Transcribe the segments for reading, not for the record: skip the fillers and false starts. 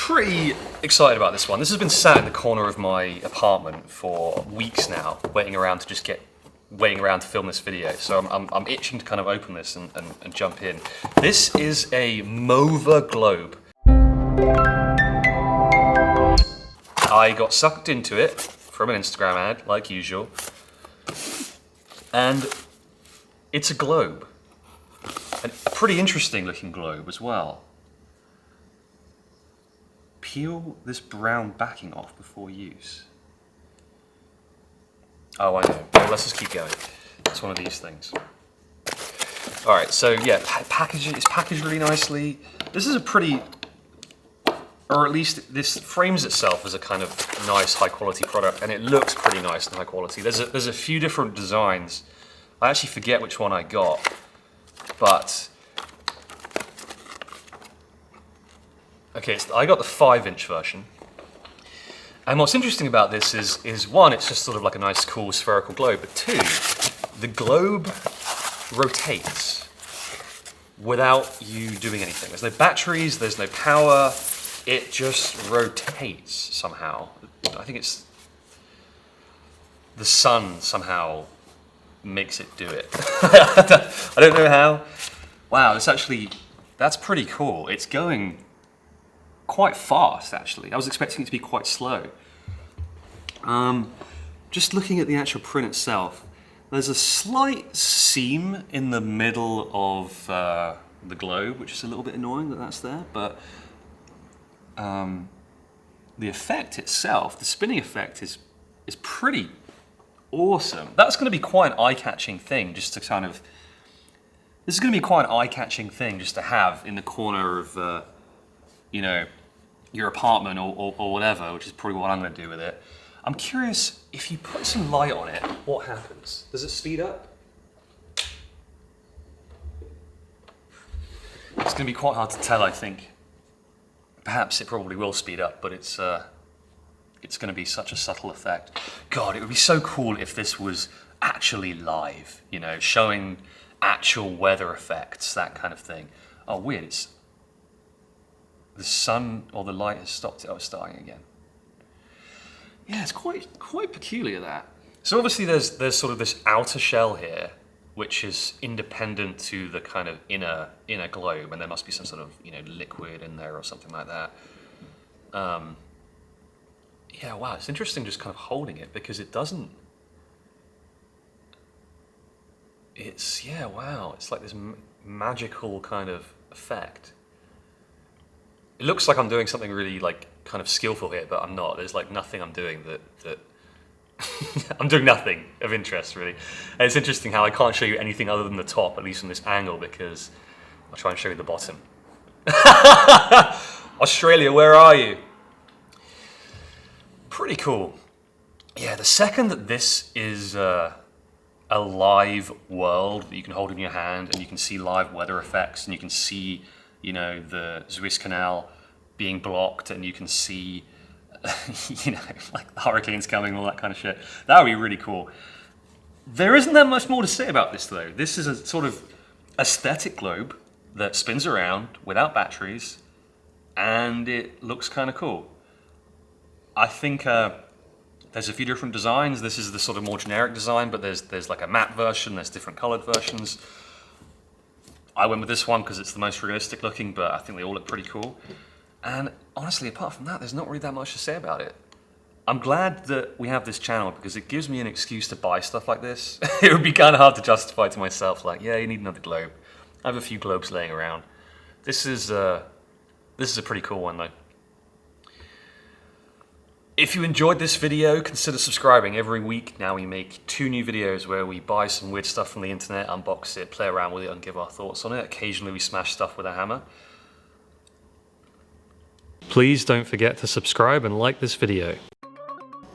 Pretty excited about this one. This has been sat in the corner of my apartment for weeks now, waiting around to film this video. So I'm itching to kind of open this and jump in. This is a Mova globe. I got sucked into it from an Instagram ad, like usual. And it's a globe. A pretty interesting looking globe as well. Peel this brown backing off before use. Oh, I know. Well, let's just keep going. It's one of these things. All right, so yeah, it's packaged really nicely. This is a pretty, or at least this frames itself as a kind of nice, high quality product, and it looks pretty nice and high quality. There's a few different designs. I actually forget which one I got, but okay, so I got the 5-inch version. And what's interesting about this is one, it's just sort of like a nice, cool spherical globe, but two, the globe rotates without you doing anything. There's no batteries, there's no power, it just rotates somehow. I think it's the sun somehow makes it do it. I don't know how. Wow, that's pretty cool. It's going quite fast, actually. I was expecting it to be quite slow. Just looking at the actual print itself, there's a slight seam in the middle of the globe, which is a little bit annoying that that's there, but the effect itself, the spinning effect is pretty awesome. That's going to be quite an eye-catching thing just to kind of, this is going to be quite an eye-catching thing just to have in the corner of, you know, your apartment or whatever, which is probably what I'm going to do with it. I'm curious, if you put some light on it, what happens? Does it speed up? It's going to be quite hard to tell, I think. Perhaps it probably will speed up, but it's going to be such a subtle effect. God, it would be so cool if this was actually live, you know, showing actual weather effects, that kind of thing. Oh, weird, it's the sun or the light has stopped it. Oh, it's starting again. Yeah, it's quite peculiar, that. So obviously there's sort of this outer shell here, which is independent to the kind of inner globe, and there must be some sort of, you know, liquid in there or something like that. Yeah, wow, it's interesting just kind of holding it because it doesn't. Yeah, wow, it's like this magical kind of effect. It looks like I'm doing something really like kind of skillful here, but I'm not. There's like nothing I'm doing that I'm doing nothing of interest really. And it's interesting how I can't show you anything other than the top, at least from this angle, because I'll try and show you the bottom. Australia, where are you? Pretty cool. Yeah, the second that this is a live world that you can hold in your hand and you can see live weather effects and you can see, you know, the Suez Canal being blocked and you can see, you know, like the hurricanes coming and all that kind of shit. That would be really cool. There isn't that much more to say about this though. This is a sort of aesthetic globe that spins around without batteries and it looks kind of cool. I think there's a few different designs. This is the sort of more generic design, but there's like a matte version, there's different colored versions. I went with this one because it's the most realistic looking, but I think they all look pretty cool. And honestly, apart from that, there's not really that much to say about it. I'm glad that we have this channel because it gives me an excuse to buy stuff like this. It would be kind of hard to justify to myself, like, yeah, you need another globe. I have a few globes laying around. This is a pretty cool one though. If you enjoyed this video, consider subscribing. Every week now we make 2 new videos where we buy some weird stuff from the internet, unbox it, play around with it and give our thoughts on it. Occasionally we smash stuff with a hammer. Please don't forget to subscribe and like this video.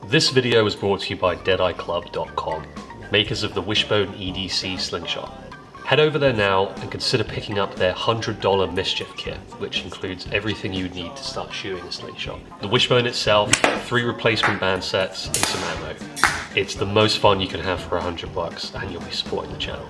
This video was brought to you by DeadeyeClub.com, makers of the Wishbone EDC slingshot. Head over there now and consider picking up their $100 Mischief kit, which includes everything you need to start shooting a slingshot. The Wishbone itself, 3 replacement band sets, and some ammo. It's the most fun you can have for $100 and you'll be supporting the channel.